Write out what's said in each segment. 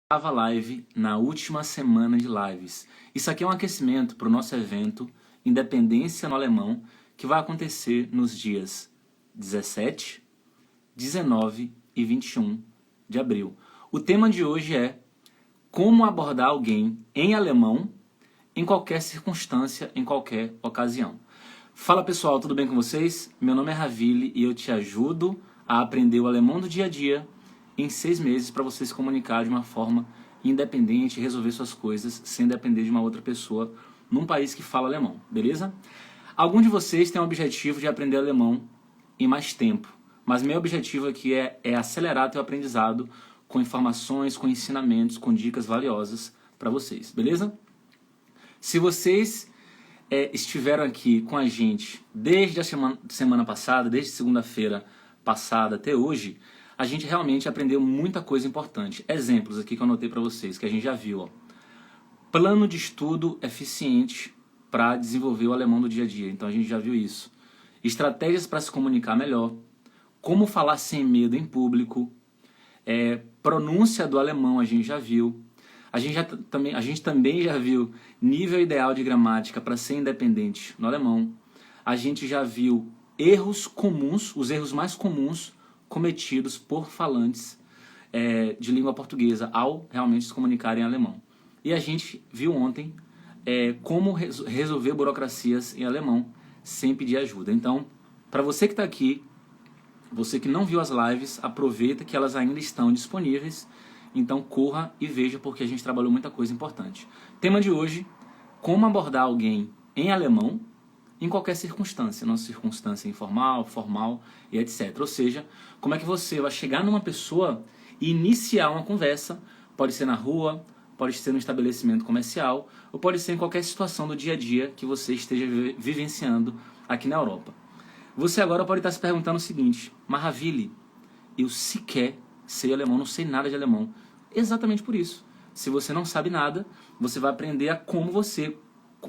Estava live na última semana de lives. Isso aqui é um aquecimento para o nosso evento Independência no Alemão, que vai acontecer nos dias 17, 19 e 21 de abril. O tema de hoje é como abordar alguém em alemão em qualquer circunstância, em qualquer ocasião. Fala pessoal, tudo bem com vocês? Meu nome é Ravili e eu te ajudo a aprender o alemão do dia a dia em 6 meses para você se comunicar de uma forma independente e resolver suas coisas sem depender de uma outra pessoa num país que fala alemão, beleza? Algum de vocês tem o objetivo de aprender alemão em mais tempo, mas meu objetivo aqui é acelerar teu aprendizado com informações, com ensinamentos, com dicas valiosas para vocês, beleza? Se vocês estiveram aqui com a gente desde a semana passada, desde segunda-feira passada até hoje, a gente realmente aprendeu muita coisa importante. Exemplos aqui que eu anotei para vocês, que a gente já viu. Ó. Plano de estudo eficiente para desenvolver o alemão do dia a dia. Então a gente já viu isso. Estratégias para se comunicar melhor. Como falar sem medo em público. Pronúncia do alemão a gente já viu. A gente também já viu nível ideal de gramática para ser independente no alemão. A gente já viu erros comuns, os erros mais comuns cometidos por falantes de língua portuguesa ao realmente se comunicar em alemão. E a gente viu ontem como resolver burocracias em alemão sem pedir ajuda. Então, para você que está aqui, você que não viu as lives, aproveita que elas ainda estão disponíveis. Então corra e veja, porque a gente trabalhou muita coisa importante. Tema de hoje, como abordar alguém em alemão em qualquer circunstância, não circunstância informal, formal e etc. Ou seja, como é que você vai chegar numa pessoa e iniciar uma conversa, pode ser na rua, pode ser no estabelecimento comercial, ou pode ser em qualquer situação do dia a dia que você esteja vivenciando aqui na Europa. Você agora pode estar se perguntando o seguinte: Ravili, eu sequer sei alemão, não sei nada de alemão. Exatamente por isso. Se você não sabe nada, você vai aprender a como você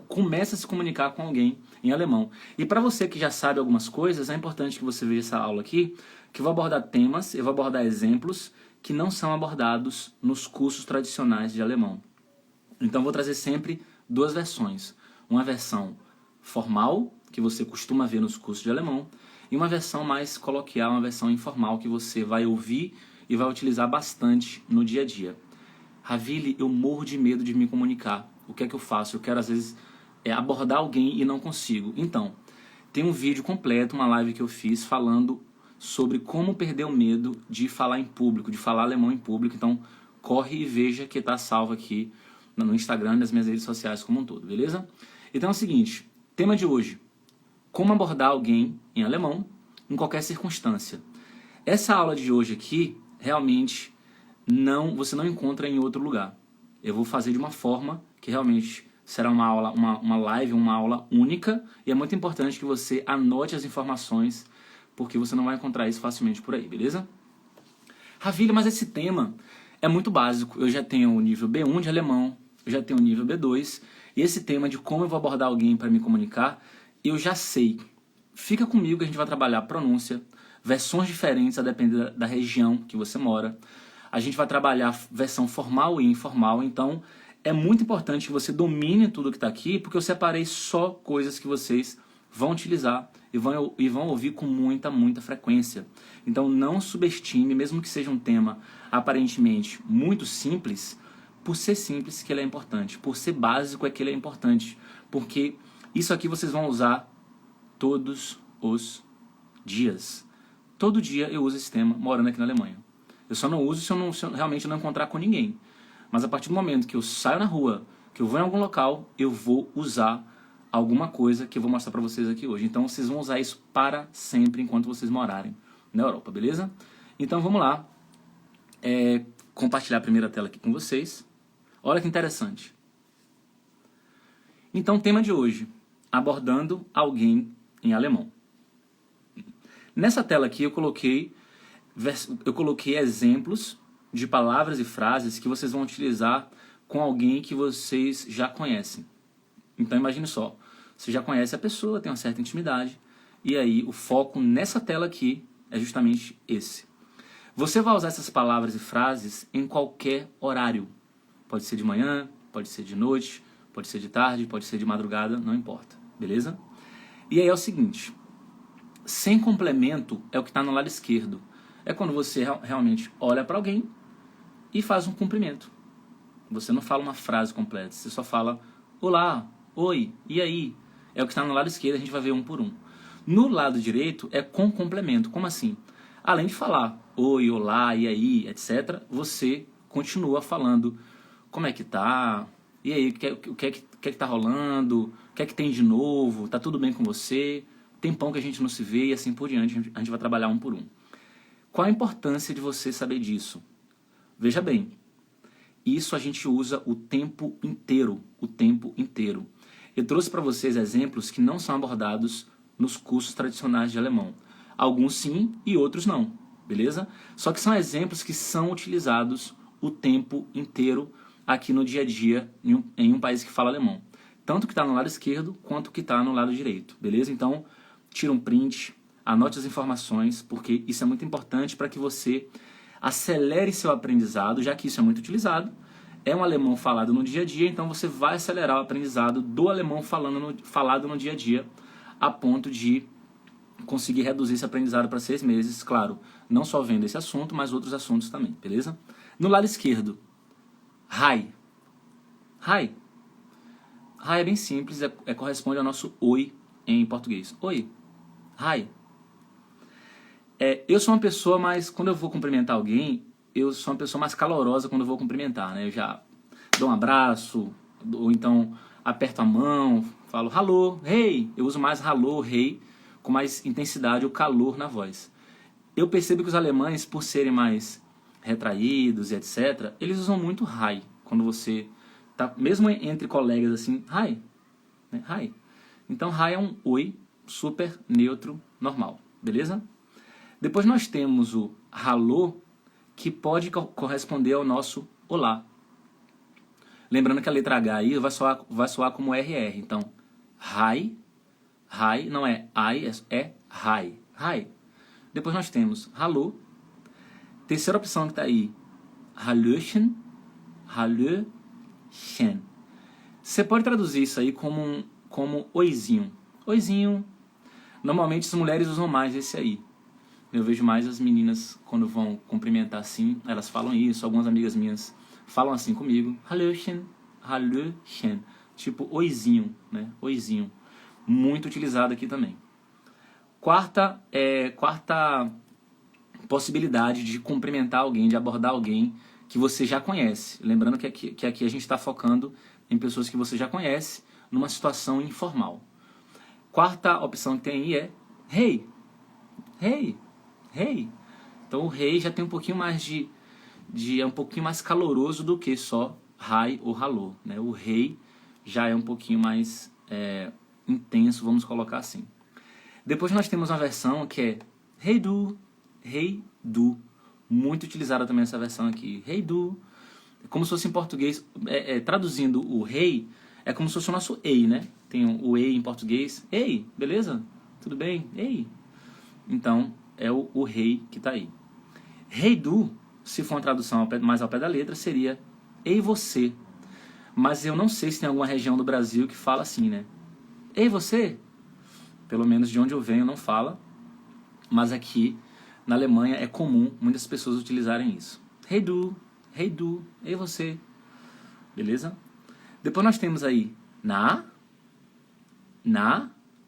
começa a se comunicar com alguém em alemão. E para você que já sabe algumas coisas, é importante que você veja essa aula aqui, que eu vou abordar temas, eu vou abordar exemplos que não são abordados nos cursos tradicionais de alemão. Então eu vou trazer sempre 2 versões. Uma versão formal, que você costuma ver nos cursos de alemão, e uma versão mais coloquial, uma versão informal, que você vai ouvir e vai utilizar bastante no dia a dia. Ravili, eu morro de medo de me comunicar. O que é que eu faço? Eu quero às vezes abordar alguém e não consigo. Então, tem um vídeo completo, uma live que eu fiz falando sobre como perder o medo de falar em público, de falar alemão em público. Então, corre e veja que está salvo aqui no Instagram e nas minhas redes sociais como um todo, beleza? Então é o seguinte, tema de hoje, como abordar alguém em alemão em qualquer circunstância. Essa aula de hoje aqui, realmente, você não encontra em outro lugar. Eu vou fazer de uma forma que realmente será uma aula, uma live, uma aula única, e é muito importante que você anote as informações, porque você não vai encontrar isso facilmente por aí, beleza? Ravili, mas esse tema é muito básico. Eu já tenho o nível B1 de alemão, eu já tenho o nível B2, e esse tema de como eu vou abordar alguém para me comunicar, eu já sei. Fica comigo que a gente vai trabalhar pronúncia, versões diferentes a depender da região que você mora. A gente vai trabalhar versão formal e informal, então é muito importante que você domine tudo que está aqui, porque eu separei só coisas que vocês vão utilizar e vão ouvir com muita frequência. Então não subestime, mesmo que seja um tema aparentemente muito simples, por ser simples que ele é importante, por ser básico é que ele é importante, porque isso aqui vocês vão usar todos os dias. Todo dia eu uso esse tema morando aqui na Alemanha. Eu só não uso se eu realmente não encontrar com ninguém. Mas a partir do momento que eu saio na rua, que eu vou em algum local, eu vou usar alguma coisa que eu vou mostrar para vocês aqui hoje. Então vocês vão usar isso para sempre enquanto vocês morarem na Europa, beleza? Então vamos lá. Compartilhar a primeira tela aqui com vocês. Olha que interessante. Então, tema de hoje, abordando alguém em alemão. Nessa tela aqui eu coloquei exemplos de palavras e frases que vocês vão utilizar com alguém que vocês já conhecem. Então imagine só, você já conhece a pessoa, tem uma certa intimidade, e aí o foco nessa tela aqui é justamente esse. Você vai usar essas palavras e frases em qualquer horário. Pode ser de manhã, pode ser de noite, pode ser de tarde, pode ser de madrugada, não importa, beleza? E aí é o seguinte, sem complemento é o que está no lado esquerdo. É quando você realmente olha para alguém e faz um cumprimento. Você não fala uma frase completa, você só fala olá, oi, e aí? É o que está no lado esquerdo, a gente vai ver um por um. No lado direito é com complemento. Como assim? Além de falar oi, olá, e aí, etc., você continua falando como é que tá, e aí, o que é que tá rolando, o que é que tem de novo, tá tudo bem com você, tem pão que a gente não se vê e assim por diante, a gente vai trabalhar um por um. Qual a importância de você saber disso? Veja bem, isso a gente usa o tempo inteiro, o tempo inteiro. Eu trouxe para vocês exemplos que não são abordados nos cursos tradicionais de alemão. Alguns sim e outros não, beleza? Só que são exemplos que são utilizados o tempo inteiro aqui no dia a dia em um país que fala alemão. Tanto que está no lado esquerdo quanto que está no lado direito, beleza? Então, tira um print, anote as informações, porque isso é muito importante para que você acelere seu aprendizado, já que isso é muito utilizado. É um alemão falado no dia a dia, então você vai acelerar o aprendizado do alemão falado no dia a dia, a ponto de conseguir reduzir esse aprendizado para 6 meses, claro, não só vendo esse assunto, mas outros assuntos também, beleza? No lado esquerdo, hi. Hi. Hi é bem simples, corresponde ao nosso oi em português. Oi. Hi. Eu sou uma pessoa mais, quando eu vou cumprimentar alguém, eu sou uma pessoa mais calorosa quando eu vou cumprimentar, né? Eu já dou um abraço, ou então aperto a mão, falo hello, hey. Eu uso mais hello, hey, com mais intensidade ou calor na voz. Eu percebo que os alemães, por serem mais retraídos e etc., eles usam muito hi, quando você tá, mesmo entre colegas assim, hi, né? Hi. Então hi é um oi super neutro, normal, beleza? Depois nós temos o hallo, que pode corresponder ao nosso olá. Lembrando que a letra H aí vai soar como RR. Então, hi, hi, não é I, é hi, hi. Depois nós temos hallo. Terceira opção que está aí, hallöchen, hallöchen. Você pode traduzir isso aí como oizinho. Oizinho. Normalmente as mulheres usam mais esse aí. Eu vejo mais as meninas, quando vão cumprimentar assim, elas falam isso. Algumas amigas minhas falam assim comigo. Hallöchen, hallöchen. Tipo oizinho, né? Oizinho. Muito utilizado aqui também. Quarta possibilidade de cumprimentar alguém, de abordar alguém que você já conhece. Lembrando que aqui a gente está focando em pessoas que você já conhece, numa situação informal. Quarta opção que tem aí é hey, hey, hey. Então o hey já tem um pouquinho mais é um pouquinho mais caloroso do que só hi ou hello, né? O hey já é um pouquinho mais intenso, vamos colocar assim. Depois nós temos uma versão que é hey du, hey du. Muito utilizada também essa versão aqui. Hey du. Como se fosse em português, traduzindo o hey, é como se fosse o nosso ei, né? Tem o ei em português. Ei, beleza? Tudo bem? Ei. Então, é o hey que está aí. Hey du, se for uma tradução mais ao pé da letra, seria ei você. Mas eu não sei se tem alguma região do Brasil que fala assim, né? Ei você. Pelo menos de onde eu venho não fala. Mas aqui na Alemanha é comum muitas pessoas utilizarem isso. Hey du, ei você. Beleza? Depois nós temos aí na.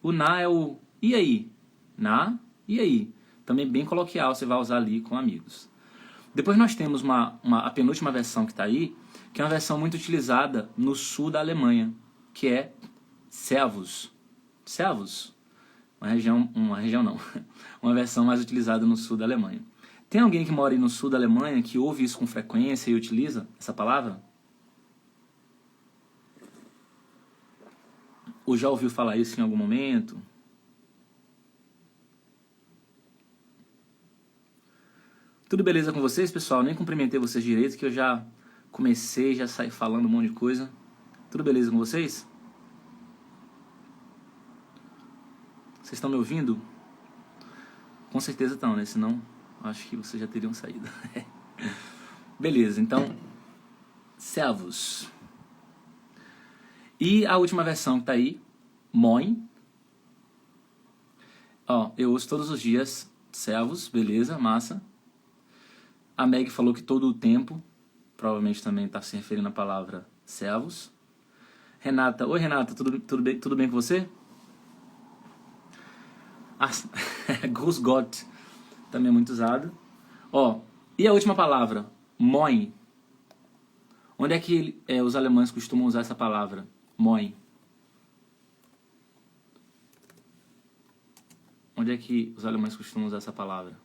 O na é o e aí? E aí? Também bem coloquial, você vai usar ali com amigos. Depois nós temos a penúltima versão que está aí, que é uma versão muito utilizada no sul da Alemanha, que é servus. Servus. Uma região não. Uma versão mais utilizada no sul da Alemanha. Tem alguém que mora aí no sul da Alemanha que ouve isso com frequência e utiliza essa palavra? Ou já ouviu falar isso em algum momento? Tudo beleza com vocês, pessoal? Nem cumprimentei vocês direito, que eu já comecei, já saí falando um monte de coisa. Tudo beleza com vocês? Vocês estão me ouvindo? Com certeza estão, né? Senão Acho que vocês já teriam saído. Beleza, então, Servus. E a última versão que tá aí, Moin. Ó, eu uso todos os dias, Servus, beleza, massa. A Meg falou que todo o tempo, provavelmente também está se referindo à palavra Servus. Renata, oi Renata, tudo bem com você? Grüß Gott, também é muito usado. Ó, e a última palavra, Moin. Onde é que os alemães costumam usar essa palavra? Moin. Onde é que os alemães costumam usar essa palavra?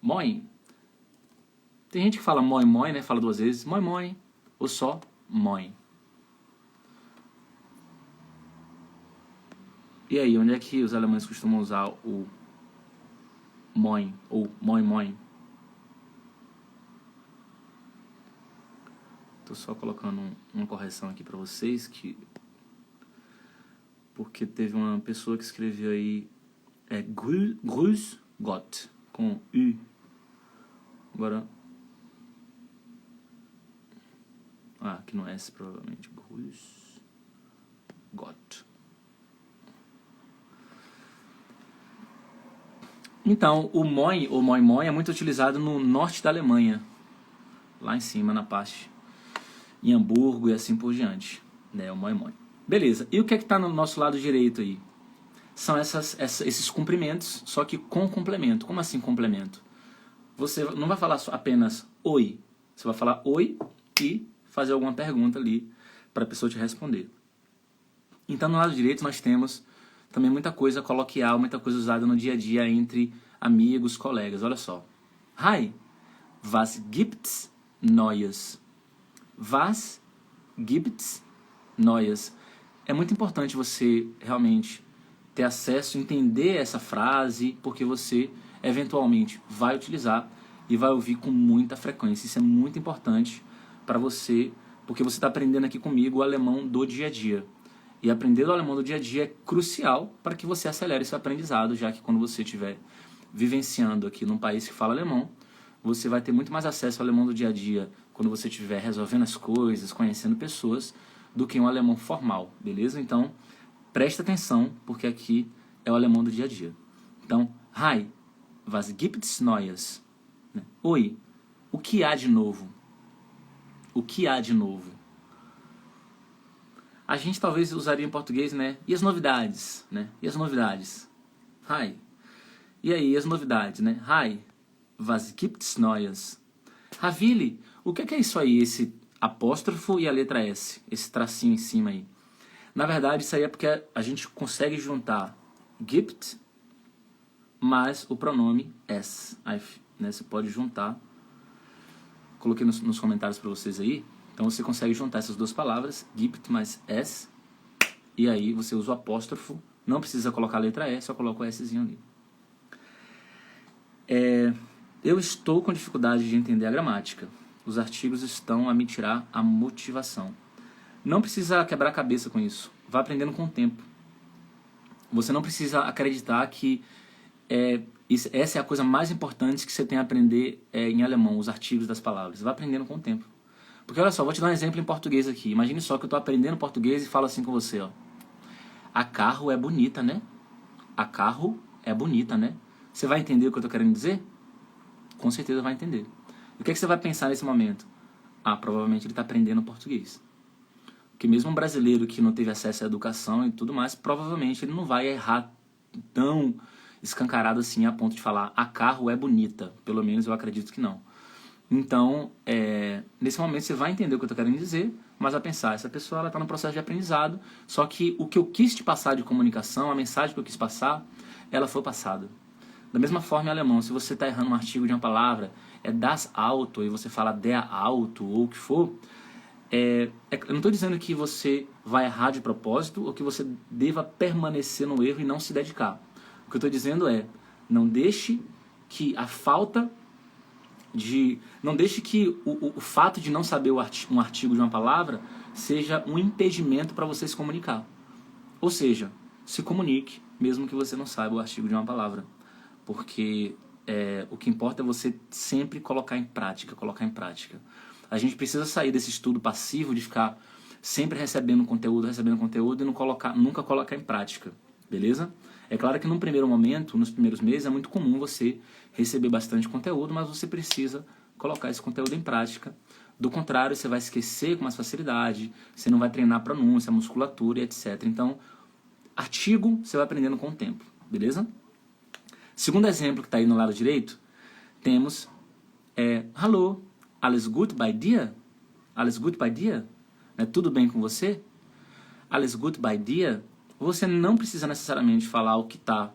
Moin. Tem gente que fala moin moin, né? Fala duas vezes, moin moin, ou só moin. E aí, onde é que os alemães costumam usar o moin ou moin moin? Tô só colocando uma correção aqui pra vocês, porque teve uma pessoa que escreveu aí Grüß Gott com U. Agora aqui no S provavelmente Grüß Gott. Então, o moin ou moin moin é muito utilizado no norte da Alemanha, lá em cima na parte em Hamburgo e assim por diante, né, o moin moin. Beleza, e o que é que está no nosso lado direito aí? São esses cumprimentos, só que com complemento. Como assim complemento? Você não vai falar apenas oi, você vai falar oi e fazer alguma pergunta ali para a pessoa te responder. Então no lado direito nós temos também muita coisa coloquial, muita coisa usada no dia a dia entre amigos, colegas. Olha só. Hi, was gibt's Neues? Was gibt's Neues? É muito importante você realmente ter acesso, entender essa frase, porque você eventualmente vai utilizar e vai ouvir com muita frequência. Isso é muito importante para você, porque você está aprendendo aqui comigo o alemão do dia a dia. E aprender o alemão do dia a dia é crucial para que você acelere seu aprendizado, já que quando você estiver vivenciando aqui num país que fala alemão, você vai ter muito mais acesso ao alemão do dia a dia quando você estiver resolvendo as coisas, conhecendo pessoas, do que um alemão formal, beleza? Então, presta atenção, porque aqui é o alemão do dia a dia. Então, Hi, was gibt's Neues? Oi, o que há de novo? O que há de novo? A gente talvez usaria em português, né? E as novidades, né? E as novidades? Hi. E aí, as novidades, né? Hi, was gibt's Neues? Ravili, o que é isso aí, esse apóstrofo e a letra S, esse tracinho em cima aí? Na verdade, isso aí é porque a gente consegue juntar gibt mais o pronome s. Aí, né, você pode juntar. Coloquei nos comentários para vocês aí. Então você consegue juntar essas duas palavras, gibt mais s, e aí você usa o apóstrofo. Não precisa colocar a letra S, só coloca o Szinho ali. Eu estou com dificuldade de entender a gramática. Os artigos estão a me tirar a motivação. Não precisa quebrar a cabeça com isso. Vá aprendendo com o tempo. Você não precisa acreditar que essa é a coisa mais importante que você tem a aprender em alemão, os artigos das palavras. Vá aprendendo com o tempo. Porque olha só, vou te dar um exemplo em português aqui. Imagine só que eu estou aprendendo português e falo assim com você, ó. A carro é bonita, né? A carro é bonita, né? Você vai entender o que eu estou querendo dizer? Com certeza vai entender. O que é que você vai pensar nesse momento? Provavelmente ele está aprendendo português. Porque mesmo um brasileiro que não teve acesso à educação e tudo mais, provavelmente ele não vai errar tão escancarado assim a ponto de falar a carro é bonita. Pelo menos eu acredito que não. Então, nesse momento você vai entender o que eu estou querendo dizer, mas vai pensar, essa pessoa está no processo de aprendizado, só que o que eu quis te passar de comunicação, a mensagem que eu quis passar, ela foi passada. Da mesma forma em alemão, se você está errando um artigo de uma palavra, das Auto, e você fala der Auto, ou o que for, eu não estou dizendo que você vai errar de propósito, ou que você deva permanecer no erro e não se dedicar. O que eu estou dizendo não deixe que a falta não deixe que o fato de não saber um artigo de uma palavra seja um impedimento para você se comunicar. Ou seja, se comunique, mesmo que você não saiba o artigo de uma palavra. Porque o que importa é você sempre colocar em prática, A gente precisa sair desse estudo passivo de ficar sempre recebendo conteúdo e nunca colocar em prática, beleza? É claro que num primeiro momento, nos primeiros meses, é muito comum você receber bastante conteúdo, mas você precisa colocar esse conteúdo em prática. Do contrário, você vai esquecer com mais facilidade, você não vai treinar a pronúncia, a musculatura e etc. Então, artigo você vai aprendendo com o tempo, beleza? Segundo exemplo que está aí no lado direito, temos Hallo, alles gut bei dir? Alles gut bei dir? Tudo bem com você? Alles gut bei dir? Você não precisa necessariamente falar o que está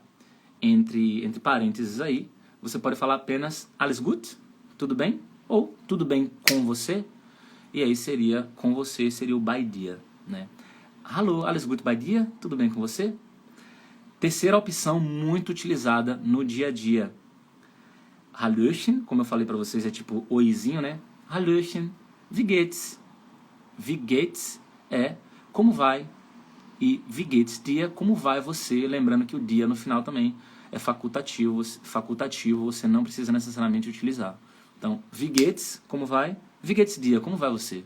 entre parênteses aí. Você pode falar apenas alles gut? Tudo bem? Ou tudo bem com você? E aí seria com você, seria o bei dir, né? Hallo, alles gut bei dir? Tudo bem com você? Terceira opção muito utilizada no dia a dia. Hallöchen, como eu falei para vocês, é tipo oizinho, né? Hallöchen, wie geht's? Wie geht's é como vai? E wie geht's dir, como vai você? Lembrando que o dia no final também é facultativo, você não precisa necessariamente utilizar. Então, wie geht's, como vai? Wie geht's dir, como vai você?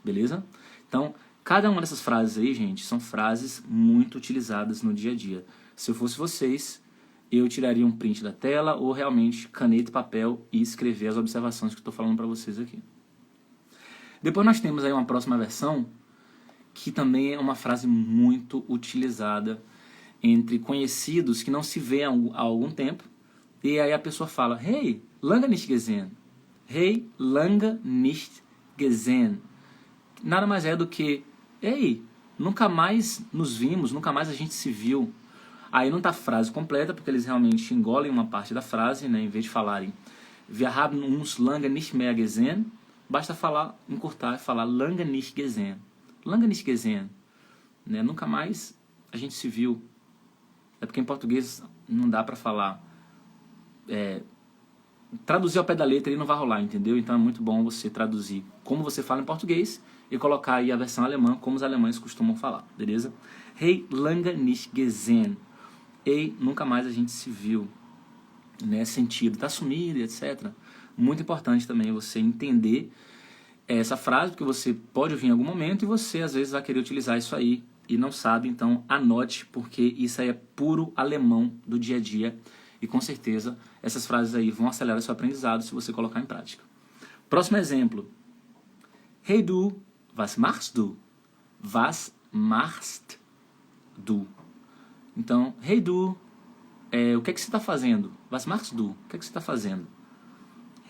Beleza? Então, cada uma dessas frases aí, gente, são frases muito utilizadas no dia a dia. Se eu fosse vocês, eu tiraria um print da tela ou realmente caneta e papel e escrever as observações que eu estou falando para vocês aqui. Depois nós temos aí uma próxima versão, que também é uma frase muito utilizada entre conhecidos que não se vê há algum tempo. E aí a pessoa fala, hey, lange nicht gesehen. Hey, lange nicht gesehen. Nada mais é do que, ei, nunca mais nos vimos, nunca mais a gente se viu. Aí não está a frase completa, porque eles realmente engolem uma parte da frase, né? Em vez de falarem wir haben uns lange nicht mehr gesehen, basta falar, encurtar e falar lange nicht gesehen. Lange nicht gesehen. Né? Nunca mais a gente se viu. É porque em português não dá para falar. Traduzir ao pé da letra aí não vai rolar, entendeu? Então é muito bom você traduzir como você fala em português e colocar aí a versão alemã, como os alemães costumam falar, beleza? Hey, lange nicht gesehen. Ei, nunca mais a gente se viu. Né? Sentido, tá sumido, etc. Muito importante também você entender essa frase, porque você pode ouvir em algum momento e você às vezes vai querer utilizar isso aí e não sabe, então anote, porque isso aí é puro alemão do dia a dia e com certeza essas frases aí vão acelerar seu aprendizado se você colocar em prática. Próximo exemplo. Hey du, was machst du? Was machst du? Então, hey du, o que é que você está fazendo? Was machst du? O que é que você está fazendo?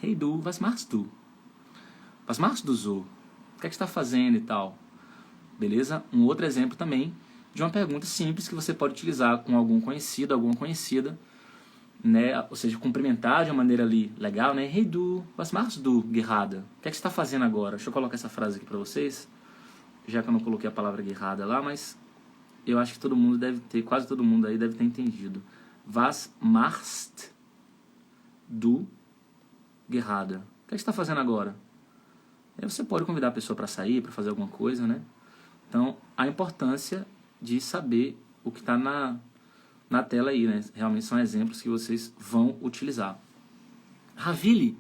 Hey du, was machst du? Was machst du so? O que é que você está fazendo e tal? Beleza? Um outro exemplo também de uma pergunta simples que você pode utilizar com algum conhecido, alguma conhecida, né? Ou seja, cumprimentar de uma maneira ali legal, né? Hey du, was machst du gerade? O que é que você está fazendo agora? Deixa eu colocar essa frase aqui para vocês, já que eu não coloquei a palavra gerade lá, mas eu acho que todo mundo deve ter, quase todo mundo aí deve ter entendido. Was machst du gerade? O que é que você está fazendo agora? Aí você pode convidar a pessoa para sair, para fazer alguma coisa, né? Então, a importância de saber o que está na tela aí, né? Realmente são exemplos que vocês vão utilizar. Ravili,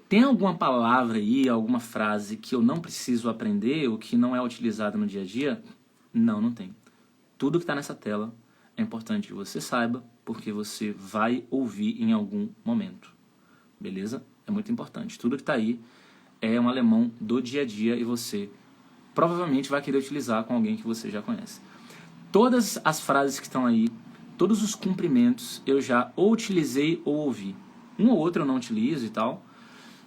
tem alguma palavra aí, alguma frase que eu não preciso aprender ou que não é utilizada no dia a dia? Não, não tem. Tudo que está nessa tela é importante que você saiba, porque você vai ouvir em algum momento. Beleza? É muito importante. Tudo que está aí é um alemão do dia a dia e você provavelmente vai querer utilizar com alguém que você já conhece. Todas as frases que estão aí, todos os cumprimentos, eu já ou utilizei ou ouvi. Um ou outro eu não utilizo e tal.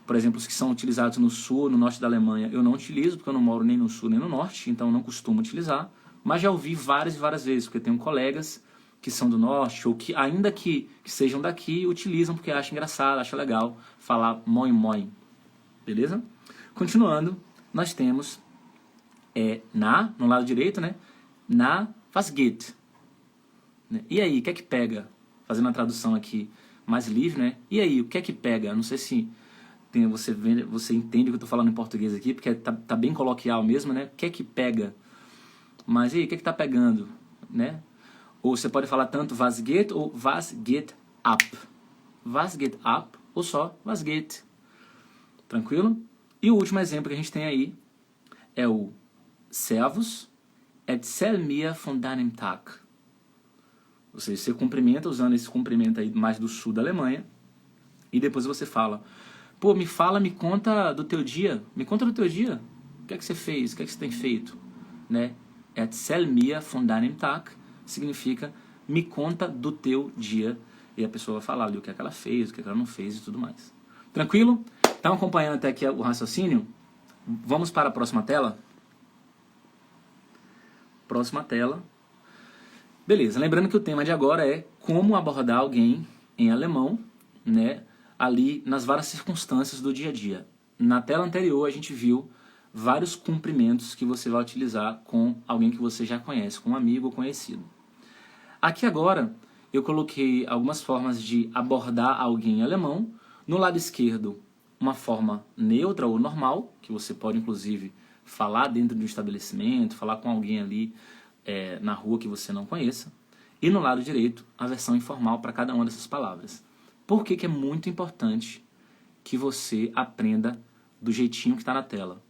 Por exemplo, os que são utilizados no sul, no norte da Alemanha, eu não utilizo, porque eu não moro nem no sul nem no norte, então eu não costumo utilizar. Mas já ouvi várias e várias vezes, porque tenho colegas que são do norte, ou que ainda que sejam daqui, utilizam porque acham engraçado, acham legal falar moin moin. Beleza? Continuando, nós temos no lado direito, né? Na, was geht? E aí, o que é que pega? Fazendo a tradução aqui mais livre, né? E aí, o que é que pega? Não sei se você entende o que eu estou falando em português aqui, porque tá bem coloquial mesmo, né? O que é que pega? Mas e aí, o que é que tá pegando? Né? Ou você pode falar tanto was geht ou was geht ab. Was geht ab ou só was geht. Tranquilo? E o último exemplo que a gente tem aí é o Servus, erzähl mir von deinem Tag. Ou seja, você cumprimenta usando esse cumprimento aí mais do sul da Alemanha e depois você fala, pô, me conta do teu dia, me conta do teu dia, o que é que você fez, o que é que você tem feito, né? Erzähl mir von deinem Tag significa me conta do teu dia e a pessoa vai falar ali o que é que ela fez, o que é que ela não fez e tudo mais. Tranquilo? Estão acompanhando até aqui o raciocínio? Vamos para a próxima tela? Próxima tela. Beleza, lembrando que o tema de agora é como abordar alguém em alemão, né, ali nas várias circunstâncias do dia a dia. Na tela anterior a gente viu vários cumprimentos que você vai utilizar com alguém que você já conhece, com um amigo ou conhecido. Aqui agora eu coloquei algumas formas de abordar alguém em alemão. No lado esquerdo, uma forma neutra ou normal, que você pode inclusive falar dentro de um estabelecimento, falar com alguém ali na rua que você não conheça. E no lado direito, a versão informal para cada uma dessas palavras. Por que que é muito importante que você aprenda do jeitinho que está na tela?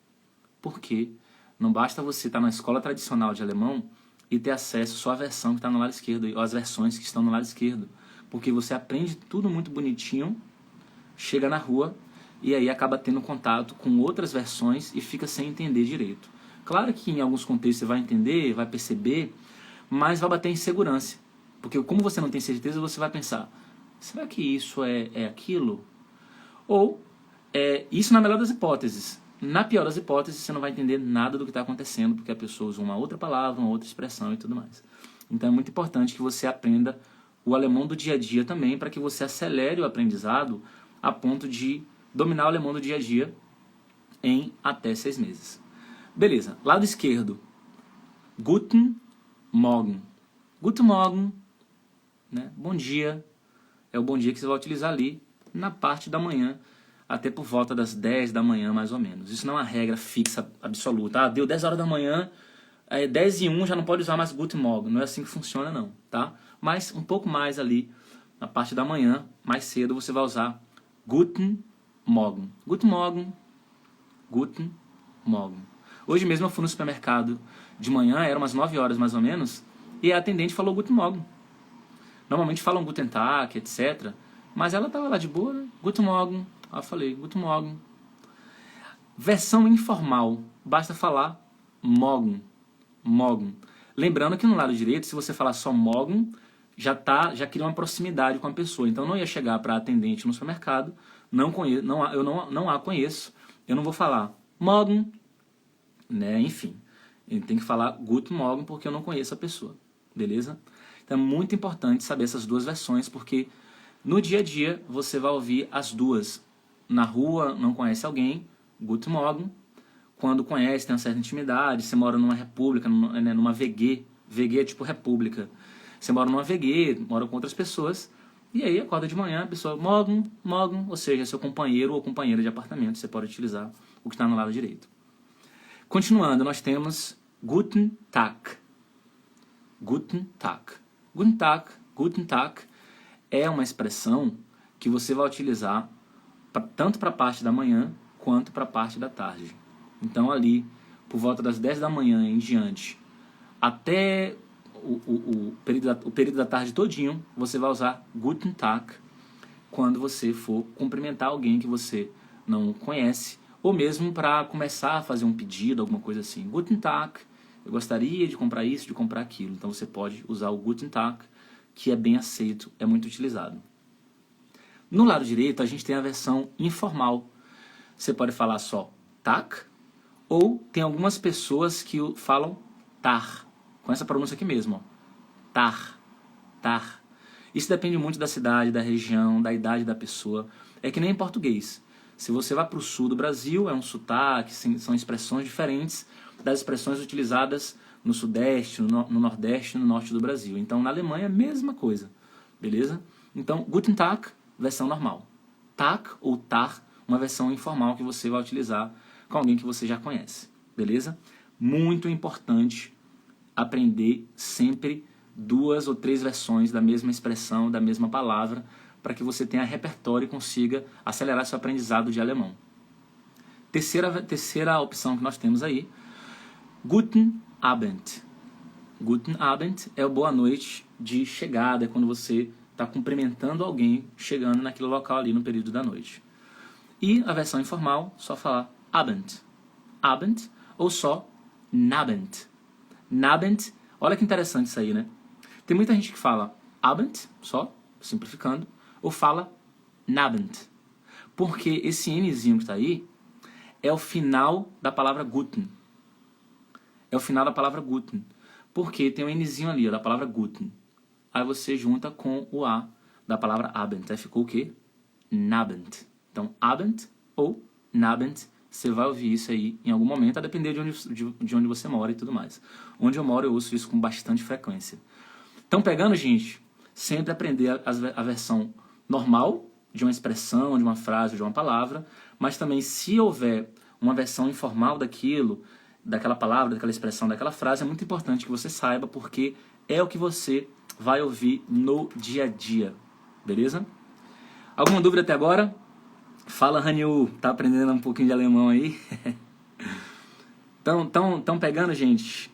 Porque não basta você estar na escola tradicional de alemão e ter acesso só à versão que está no lado esquerdo, ou às versões que estão no lado esquerdo. Porque você aprende tudo muito bonitinho, chega na rua e aí acaba tendo contato com outras versões e fica sem entender direito. Claro que em alguns contextos você vai entender, vai perceber, mas vai bater insegurança. Porque como você não tem certeza, você vai pensar, será que isso é aquilo? Ou, isso na melhor das hipóteses. Na pior das hipóteses, você não vai entender nada do que está acontecendo, porque a pessoa usa uma outra palavra, uma outra expressão e tudo mais. Então é muito importante que você aprenda o alemão do dia a dia também, para que você acelere o aprendizado a ponto de dominar o alemão do dia a dia em até 6 meses. Beleza, lado esquerdo, Guten Morgen. Guten Morgen, né? Bom dia, é o bom dia que você vai utilizar ali na parte da manhã, até por volta das 10 da manhã, mais ou menos. Isso não é uma regra fixa, absoluta. Ah, deu 10 horas da manhã, 10 e 1 já não pode usar mais Guten Morgen. Não é assim que funciona, não, tá? Mas um pouco mais ali, na parte da manhã, mais cedo, você vai usar Guten Morgen. Guten Morgen. Guten Morgen. Hoje mesmo eu fui no supermercado de manhã, eram umas 9 horas mais ou menos, e a atendente falou Guten Morgen. Normalmente falam Guten Tag, etc. Mas ela estava lá de boa, né? Guten Morgen. Aí eu falei, Guten Morgen. Versão informal, basta falar Morgen. Morgen. Lembrando que no lado direito, se você falar só Morgen, já cria uma proximidade com a pessoa. Então não ia chegar para a atendente no supermercado, eu não a conheço, eu não vou falar Morgen, né? Enfim, ele tem que falar Guten Morgen porque eu não conheço a pessoa, beleza? Então é muito importante saber essas duas versões, porque no dia a dia você vai ouvir as duas. Na rua, não conhece alguém, Guten Morgen. Quando conhece, tem uma certa intimidade, você mora numa república, numa VG. VG é tipo república. Você mora numa VG, mora com outras pessoas, e aí acorda de manhã, a pessoa Morgen, Morgen, ou seja, seu companheiro ou companheira de apartamento, você pode utilizar o que está no lado direito. Continuando, nós temos Guten Tag. Guten Tag. Guten Tag, Guten Tag é uma expressão que você vai utilizar tanto para a parte da manhã quanto para a parte da tarde. Então ali, por volta das 10 da manhã em diante, até o período da tarde todinho, você vai usar Guten Tag quando você for cumprimentar alguém que você não conhece, ou mesmo para começar a fazer um pedido, alguma coisa assim. Guten Tag, eu gostaria de comprar isso, de comprar aquilo. Então você pode usar o Guten Tag, que é bem aceito, é muito utilizado. No lado direito, a gente tem a versão informal. Você pode falar só Tag, ou tem algumas pessoas que falam Tar, com essa pronúncia aqui mesmo, ó. Tar, tar. Isso depende muito da cidade, da região, da idade da pessoa. É que nem em português. Se você vai para o sul do Brasil, é um sotaque, são expressões diferentes das expressões utilizadas no sudeste, no nordeste e no norte do Brasil. Então, na Alemanha, mesma coisa, beleza? Então, Guten Tag, versão normal. Tag ou Tar, uma versão informal que você vai utilizar com alguém que você já conhece, beleza? Muito importante aprender sempre 2 ou 3 versões da mesma expressão, da mesma palavra, para que você tenha repertório e consiga acelerar seu aprendizado de alemão. Terceira opção que nós temos aí, Guten Abend. Guten Abend é o boa noite de chegada, é quando você está cumprimentando alguém chegando naquele local ali no período da noite. E a versão informal, só falar Abend. Abend ou só Nabend. Nabend, olha que interessante isso aí, né? Tem muita gente que fala Abend, só, simplificando, ou fala Nabend. Porque esse Nzinho que está aí é o final da palavra Guten. É o final da palavra Guten. Porque tem um Nzinho ali, ó, da palavra Guten. Aí você junta com o A da palavra Abend. Aí ficou o quê? Nabend. Então, Abend ou Nabend, você vai ouvir isso aí em algum momento, a depender de onde você mora e tudo mais. Onde eu moro, eu ouço isso com bastante frequência. Então, pegando, gente, sempre aprender a versão normal de uma expressão, de uma frase, de uma palavra, mas também, se houver uma versão informal daquilo, daquela palavra, daquela expressão, daquela frase, é muito importante que você saiba, porque é o que você vai ouvir no dia a dia, beleza? Alguma dúvida até agora? Fala, Hanyu, tá aprendendo um pouquinho de alemão aí? Tão pegando, gente?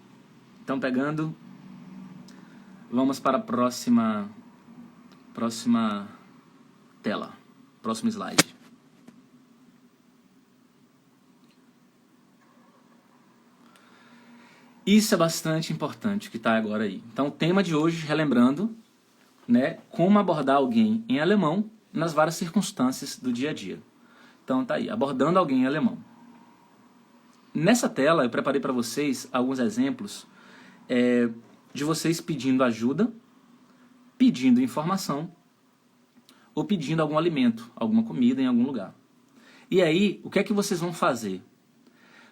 Estão pegando? Vamos para a próxima tela, próximo slide. Isso é bastante importante, que está agora aí. Então, o tema de hoje, relembrando, né, como abordar alguém em alemão nas várias circunstâncias do dia a dia. Então, tá aí, abordando alguém em alemão. Nessa tela, eu preparei para vocês alguns exemplos de vocês pedindo ajuda, pedindo informação ou pedindo algum alimento, alguma comida em algum lugar. E aí, o que é que vocês vão fazer?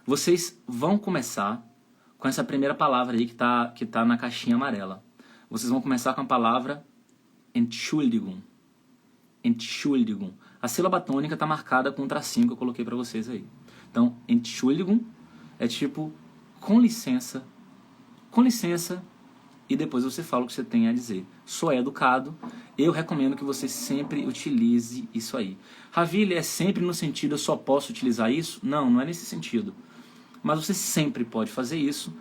Vocês vão começar com essa primeira palavra aí que tá na caixinha amarela. Vocês vão começar com a palavra Entschuldigung. Entschuldigung. A sílaba tônica está marcada com um tracinho que eu coloquei para vocês aí. Então, Entschuldigung é tipo, com licença, e depois você fala o que você tem a dizer. Sou educado, eu recomendo que você sempre utilize isso aí. Ravile, é sempre no sentido eu só posso utilizar isso? Não, não é nesse sentido. Mas você sempre pode fazer isso,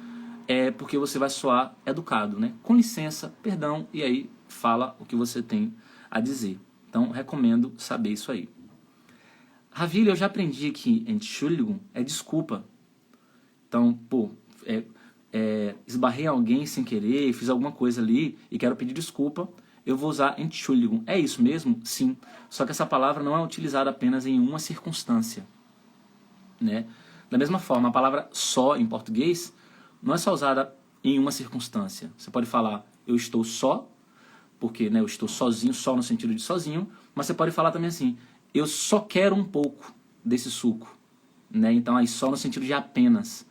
porque você vai soar educado, né? Com licença, perdão, e aí fala o que você tem a dizer. Então, recomendo saber isso aí. Ravile, eu já aprendi que Entschuldigung é desculpa. Então, esbarrei alguém sem querer, fiz alguma coisa ali e quero pedir desculpa, eu vou usar Entschuldigung. É isso mesmo? Sim. Só que essa palavra não é utilizada apenas em uma circunstância, né? Da mesma forma, a palavra só em português não é só usada em uma circunstância. Você pode falar eu estou só, porque, né, eu estou sozinho, só no sentido de sozinho, mas você pode falar também assim, eu só quero um pouco desse suco, né? Então aí só no sentido de apenas.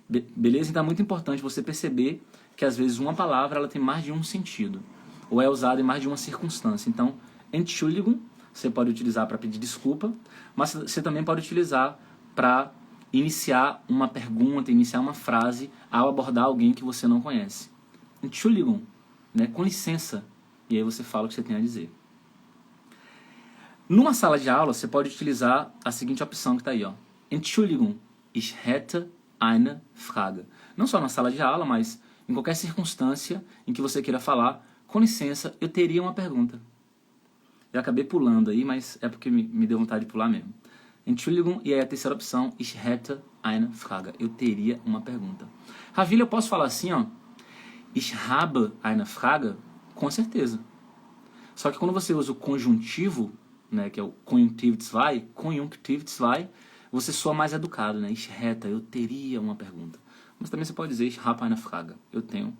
Beleza? Então é muito importante você perceber que às vezes uma palavra ela tem mais de um sentido, ou é usada em mais de uma circunstância. Então, Entschuldigung, você pode utilizar para pedir desculpa, mas você também pode utilizar para iniciar uma pergunta, iniciar uma frase ao abordar alguém que você não conhece. Entschuldigung, né? Com licença. E aí você fala o que você tem a dizer. Numa sala de aula, você pode utilizar a seguinte opção que está aí, ó. Entschuldigung, ich hätte eine Frage. Não só na sala de aula, mas em qualquer circunstância em que você queira falar, com licença, eu teria uma pergunta. Eu acabei pulando aí, mas é porque me deu vontade de pular mesmo. Entschuldigung, e aí a terceira opção, ich hätte eine Frage. Eu teria uma pergunta. Ravile, eu posso falar assim, ó. Ich habe eine Frage? Com certeza. Só que quando você usa o conjuntivo, né, que é o Konjunktiv 2, você soa mais educado, né? Ich hätte, eu teria uma pergunta. Mas também você pode dizer ich habe eine Frage. Eu tenho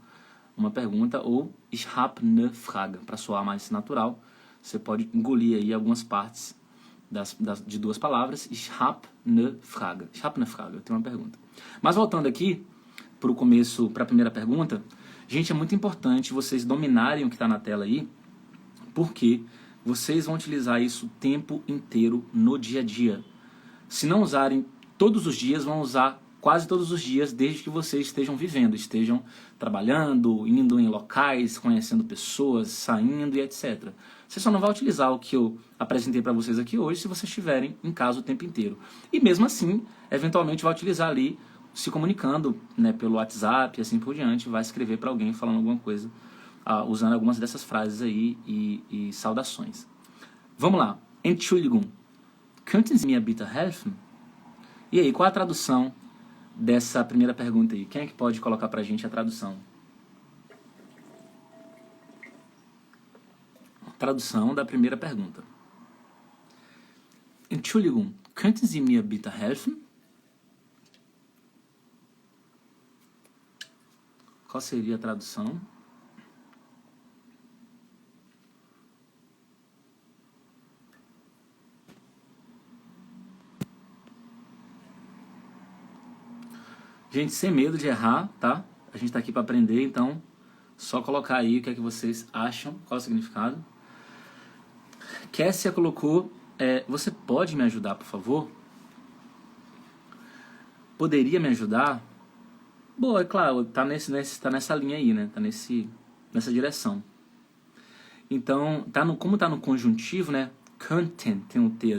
uma pergunta, ou ich habe eine Frage, para soar mais natural. Você pode engolir aí algumas partes de duas palavras. Ich habe eine Frage. Ich habe eine Frage, eu tenho uma pergunta. Mas voltando aqui para o começo, para a primeira pergunta, gente, é muito importante vocês dominarem o que está na tela aí, porque vocês vão utilizar isso o tempo inteiro no dia a dia. Se não usarem todos os dias, vão usar quase todos os dias, desde que vocês estejam vivendo, estejam trabalhando, indo em locais, conhecendo pessoas, saindo e etc. Você só não vai utilizar o que eu apresentei para vocês aqui hoje se vocês estiverem em casa o tempo inteiro. E mesmo assim, eventualmente vai utilizar ali, se comunicando, né, pelo WhatsApp e assim por diante, vai escrever para alguém falando alguma coisa, usando algumas dessas frases aí e saudações. Vamos lá. Entschuldigung, könnten Sie mir bitte helfen? E aí, qual a tradução dessa primeira pergunta aí? Quem é que pode colocar pra gente a tradução? Tradução da primeira pergunta. Entschuldigung, könnten Sie mir bitte helfen? Qual seria a tradução? Gente, sem medo de errar, tá? A gente tá aqui para aprender, então só colocar aí o que é que vocês acham, qual é o significado. Kessia colocou, você pode me ajudar, por favor? Poderia me ajudar? Boa, é claro, tá nessa linha aí, né? Tá nessa direção. Então, como tá no conjuntivo, né? Könnten, tem um T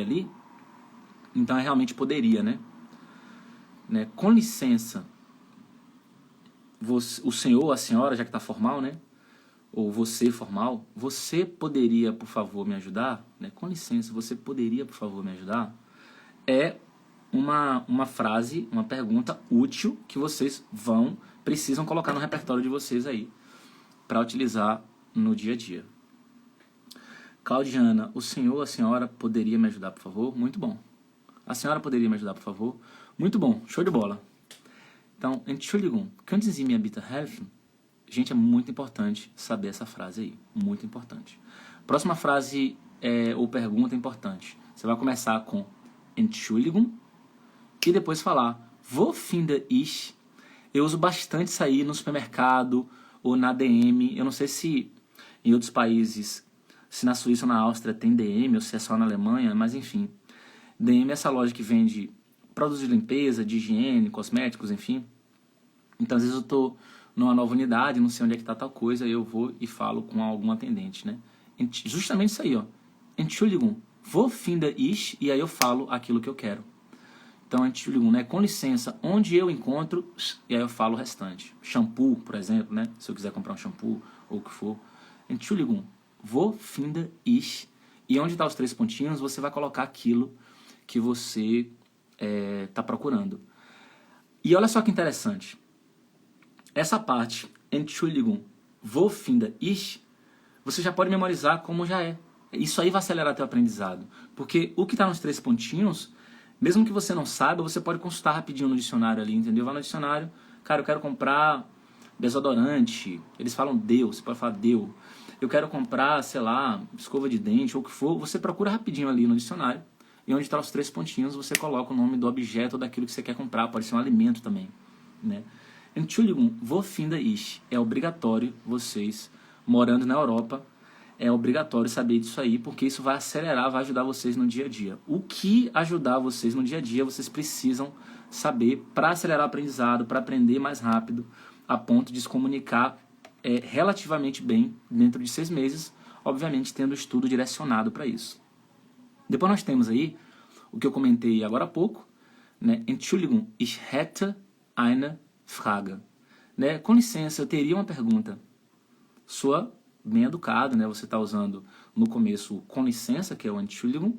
ali, então é realmente poderia, né? Com licença, o senhor ou a senhora, já que está formal, né? Ou você formal, você poderia, por favor, me ajudar? Com licença, você poderia, por favor, me ajudar? É uma frase, uma pergunta útil que vocês precisam colocar no repertório de vocês aí, para utilizar no dia a dia. Claudiana, o senhor ou a senhora poderia me ajudar, por favor? Muito bom. A senhora poderia me ajudar, por favor? Muito bom, show de bola. Então, Entschuldigung, könnten Sie mir bitte helfen? Gente, é muito importante saber essa frase aí, muito importante. Próxima frase ou pergunta importante. Você vai começar com Entschuldigung e depois falar Wo finde ich? Eu uso bastante isso aí no supermercado ou na DM. Eu não sei se em outros países, se na Suíça ou na Áustria tem DM ou se é só na Alemanha, mas enfim. DM é essa loja que vende produtos de limpeza, de higiene, cosméticos, enfim. Então, às vezes eu estou numa nova unidade, não sei onde é que está tal coisa, eu vou e falo com algum atendente, né? Justamente isso aí, ó. Entschuldigung, wo finde ich? E aí eu falo aquilo que eu quero. Então, Entschuldigung, né? Com licença, onde eu encontro? E aí eu falo o restante. Shampoo, por exemplo, né? Se eu quiser comprar um shampoo ou o que for. Entschuldigung, wo finde ich? E onde está os 3 pontinhos, você vai colocar aquilo que você está procurando. E olha só que interessante. Essa parte, Entschuldigung, wo finde ich, você já pode memorizar como já é. Isso aí vai acelerar teu aprendizado. Porque o que está nos 3 pontinhos, mesmo que você não saiba, você pode consultar rapidinho no dicionário ali, entendeu? Vai no dicionário, cara, eu quero comprar desodorante. Eles falam deu, você pode falar deu. Eu quero comprar, sei lá, escova de dente ou o que for. Você procura rapidinho ali no dicionário. E onde estão os 3 pontinhos, você coloca o nome do objeto ou daquilo que você quer comprar. Pode ser um alimento também, né? Entschuldigung, wo finde ich? É obrigatório vocês, morando na Europa, é obrigatório saber disso aí, porque isso vai acelerar, vai ajudar vocês no dia a dia. O que ajudar vocês no dia a dia, vocês precisam saber para acelerar o aprendizado, para aprender mais rápido, a ponto de se comunicar relativamente bem dentro de 6 meses, obviamente tendo o estudo direcionado para isso. Depois nós temos aí o que eu comentei agora há pouco, né? Entschuldigung, ich hätte eine Frage. Né? Com licença, eu teria uma pergunta. Soa bem educado, né? Você está usando no começo com licença, que é o Entschuldigung,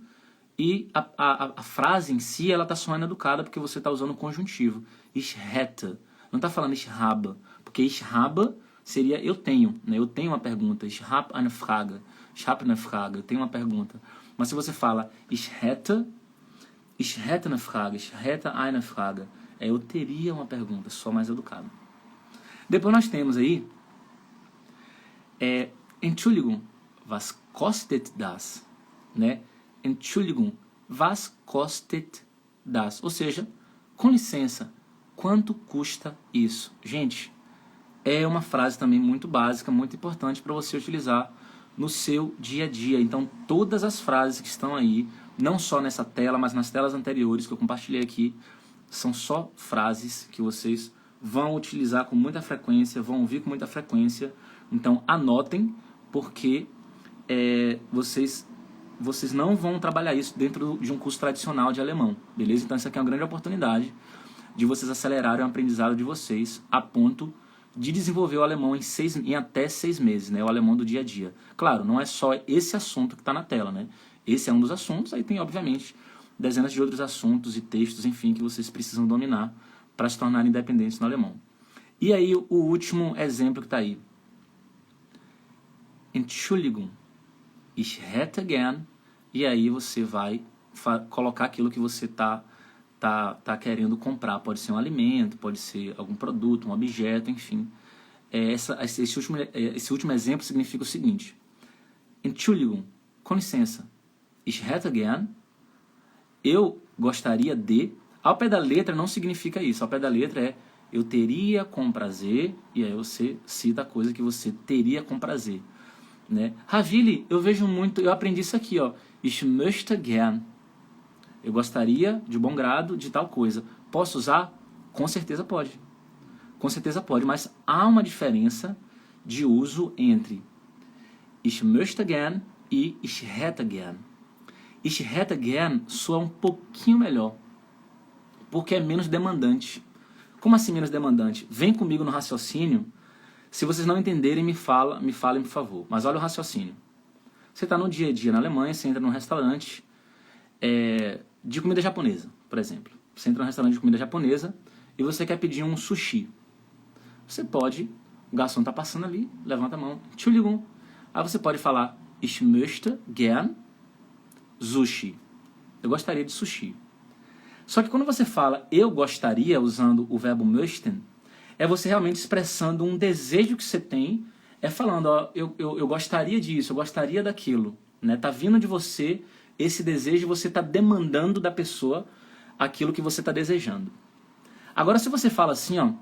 e a frase em si, ela está soando educada porque você está usando o conjuntivo. Ich hätte. Não está falando ich habe, porque ich habe seria eu tenho, né? Eu tenho uma pergunta. Ich habe eine Frage. Ich habe eine Frage. Eu tenho uma pergunta. Mas se você fala ich hätte eine Frage, ich hätte eine Frage, eu teria uma pergunta, só mais educado. Depois nós temos aí Entschuldigung, was kostet das? Né? Entschuldigung, was kostet das? Ou seja, com licença, quanto custa isso? Gente, é uma frase também muito básica, muito importante para você utilizar no seu dia a dia. Então, todas as frases que estão aí, não só nessa tela, mas nas telas anteriores que eu compartilhei aqui, são só frases que vocês vão utilizar com muita frequência, vão ouvir com muita frequência. Então anotem, porque vocês não vão trabalhar isso dentro de um curso tradicional de alemão, beleza? Então essa aqui é uma grande oportunidade de vocês acelerarem o aprendizado de vocês a ponto de desenvolver o alemão em até 6 meses, né? O alemão do dia a dia. Claro, não é só esse assunto que está na tela, né? Esse é um dos assuntos, aí tem, obviamente, dezenas de outros assuntos e textos, enfim, que vocês precisam dominar para se tornarem independentes no alemão. E aí, o último exemplo que está aí. Entschuldigung, ich hätte gern. E aí você vai colocar aquilo que você tá querendo comprar. Pode ser um alimento, pode ser algum produto, um objeto, enfim. Esse último exemplo significa o seguinte. Entschuldigung, com licença. Ich hätte gern. Eu gostaria de. Ao pé da letra não significa isso. Ao pé da letra é eu teria com prazer. E aí você cita a coisa que você teria com prazer. Né? Ravili, eu vejo muito. Eu aprendi isso aqui, ó. Ich möchte gern. Eu gostaria, de bom grado, de tal coisa. Posso usar? Com certeza pode. Com certeza pode. Mas há uma diferença de uso entre ich möchte gern e ich hätte gern. Ich hätte gern soa um pouquinho melhor, porque é menos demandante. Como assim menos demandante? Vem comigo no raciocínio. Se vocês não entenderem, me falem, por favor. Mas olha o raciocínio. Você está no dia a dia na Alemanha, você entra num restaurante de comida japonesa, por exemplo. Você entra num restaurante de comida japonesa e você quer pedir um sushi. Você pode, o garçom está passando ali, levanta a mão, Entschuldigung. Aí você pode falar, ich möchte gern sushi. Eu gostaria de sushi. Só que quando você fala eu gostaria, usando o verbo möchten, é você realmente expressando um desejo que você tem, falando, ó, eu gostaria disso, eu gostaria daquilo. Né? Tá vindo de você esse desejo, você está demandando da pessoa aquilo que você está desejando. Agora, se você fala assim, ó,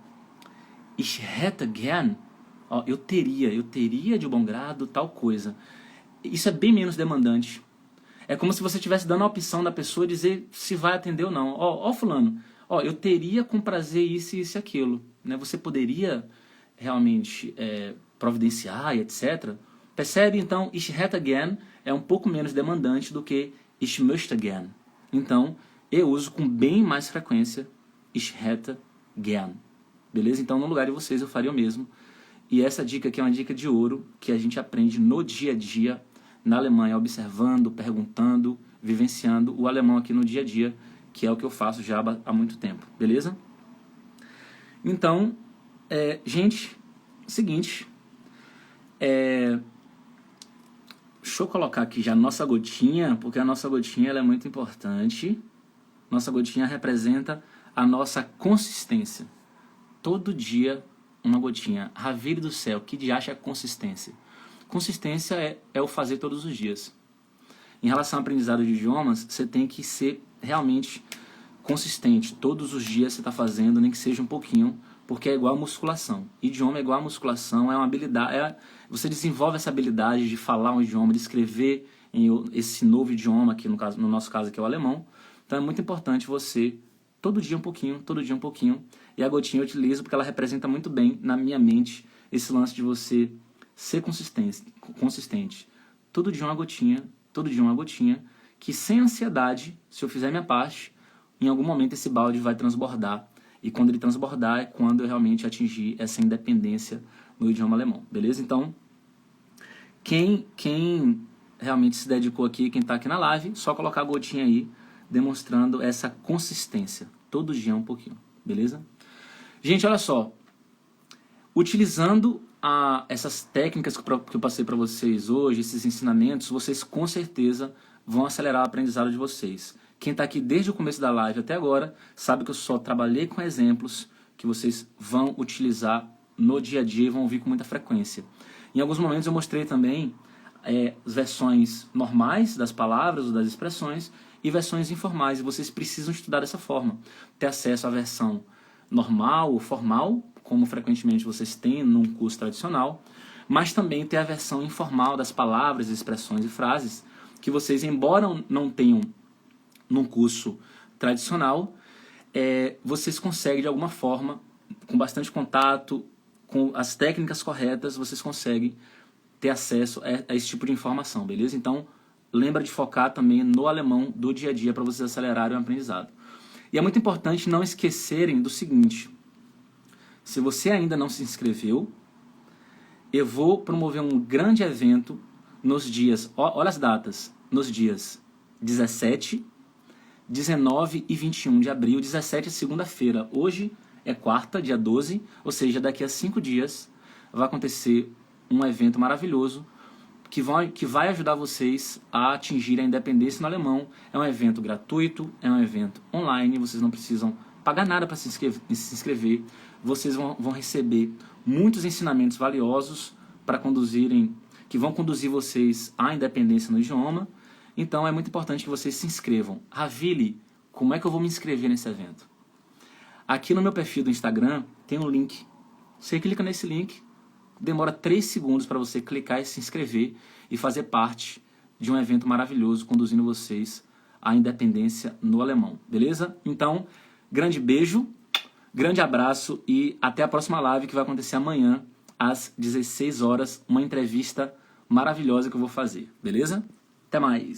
ich hätte gern, ó, eu teria de bom grado tal coisa. Isso é bem menos demandante. É como se você estivesse dando a opção da pessoa dizer se vai atender ou não. Ó, fulano, ó, eu teria com prazer isso e aquilo. Né? Você poderia realmente providenciar e etc. Percebe? Então, ich hätte gern é um pouco menos demandante do que ich möchte gern. Então, eu uso com bem mais frequência ich hätte gern. Beleza? Então, no lugar de vocês, eu faria o mesmo. E essa dica aqui é uma dica de ouro que a gente aprende no dia a dia na Alemanha, observando, perguntando, vivenciando o alemão aqui no dia a dia, que é o que eu faço já há muito tempo, beleza? Então, gente, seguinte, deixa eu colocar aqui já a nossa gotinha, porque a nossa gotinha ela é muito importante. Nossa gotinha representa a nossa consistência. Todo dia uma gotinha. Ravile do céu, que de acha consistência? Consistência é o fazer todos os dias. Em relação ao aprendizado de idiomas, você tem que ser realmente consistente. Todos os dias você está fazendo, nem que seja um pouquinho, porque é igual a musculação. Idioma é igual a musculação, é uma habilidade. Você desenvolve essa habilidade de falar um idioma, de escrever esse novo idioma, que no nosso caso aqui é o alemão. Então é muito importante você, todo dia um pouquinho, e a gotinha eu utilizo porque ela representa muito bem na minha mente esse lance de você ser consistente. Todo dia uma gotinha, que sem ansiedade, se eu fizer minha parte, em algum momento esse balde vai transbordar. E quando ele transbordar é quando eu realmente atingir essa independência no idioma alemão. Beleza? Então, quem realmente se dedicou aqui, quem está aqui na live, só colocar a gotinha aí, demonstrando essa consistência. Todo dia um pouquinho. Beleza? Gente, olha só. Utilizando essas técnicas que eu passei para vocês hoje, esses ensinamentos, vocês com certeza vão acelerar o aprendizado de vocês. Quem está aqui desde o começo da live até agora sabe que eu só trabalhei com exemplos que vocês vão utilizar no dia a dia e vão ouvir com muita frequência. Em alguns momentos eu mostrei também as versões normais das palavras ou das expressões e versões informais, e vocês precisam estudar dessa forma. Ter acesso à versão normal ou formal, como frequentemente vocês têm num curso tradicional, mas também ter a versão informal das palavras, expressões e frases, que vocês, embora não tenham num curso tradicional, vocês conseguem de alguma forma, com bastante contato, com as técnicas corretas, vocês conseguem ter acesso a esse tipo de informação, beleza? Então, lembra de focar também no alemão do dia a dia para vocês acelerarem o aprendizado. E é muito importante não esquecerem do seguinte: se você ainda não se inscreveu, eu vou promover um grande evento nos dias, olha as datas, nos dias 17, 19 e 21 de abril. 17 é segunda-feira, hoje é quarta, dia 12, ou seja, daqui a 5 dias vai acontecer um evento maravilhoso que vai ajudar vocês a atingir a independência no alemão. É um evento gratuito, é um evento online, vocês não precisam pagar nada para se inscrever. Vocês vão receber muitos ensinamentos valiosos que vão conduzir vocês à independência no idioma. Então é muito importante que vocês se inscrevam. Ravili, como é que eu vou me inscrever nesse evento? Aqui no meu perfil do Instagram tem um link. Você clica nesse link, demora 3 segundos para você clicar e se inscrever e fazer parte de um evento maravilhoso conduzindo vocês à independência no alemão, beleza? Então, grande beijo, grande abraço e até a próxima live que vai acontecer amanhã às 16 horas, uma entrevista maravilhosa que eu vou fazer, beleza? Até mais!